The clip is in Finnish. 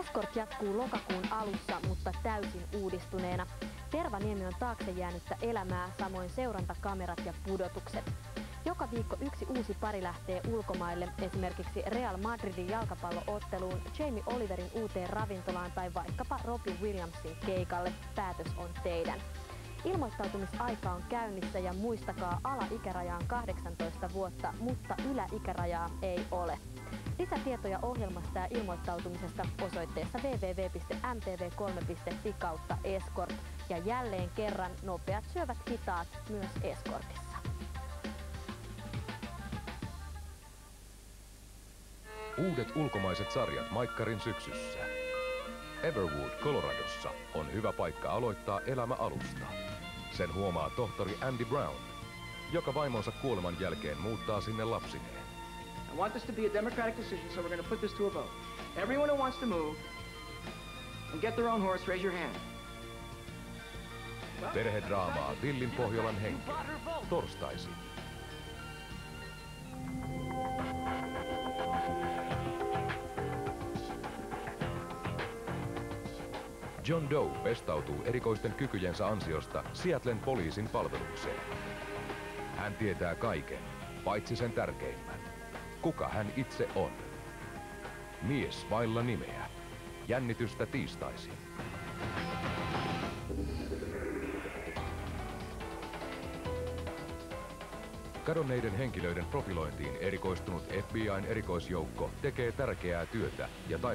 Escort jatkuu lokakuun alussa, mutta täysin uudistuneena. Tervaniemi on taakse jäänyttä elämää, samoin seurantakamerat ja pudotukset. Joka viikko yksi uusi pari lähtee ulkomaille, esimerkiksi Real Madridin jalkapallootteluun, Jamie Oliverin uuteen ravintolaan tai vaikkapa Robbie Williamsin keikalle. Päätös on teidän. Ilmoittautumisaika on käynnissä ja muistakaa, alaikäraja on 18 vuotta, mutta yläikärajaa ei ole. Lisätietoja ohjelmasta ja ilmoittautumisesta osoitteessa www.mtv3.fi/escort. Ja jälleen kerran nopeat syövät hitaat myös Escortissa. Uudet ulkomaiset sarjat Maikkarin syksyssä. Everwood, Coloradossa on hyvä paikka aloittaa elämä alusta. Sen huomaa tohtori Andy Brown, joka vaimonsa kuoleman jälkeen muuttaa sinne lapsineen. I want this to be a democratic decision, so we're going to put this to a vote. Everyone who wants to move and get their own horse, raise your hand. Perhedraamaa Villin Pohjolan henkeä. Torstaisin. John Doe pestautuu erikoisten kykyjensä ansiosta Seattlen poliisin palvelukseen. Hän tietää kaiken, paitsi sen tärkeimmän. Kuka hän itse on? Mies vailla nimeä. Jännitystä tiistaisin. Kadonneiden henkilöiden profilointiin erikoistunut FBI:n erikoisjoukko tekee tärkeää työtä ja taistelee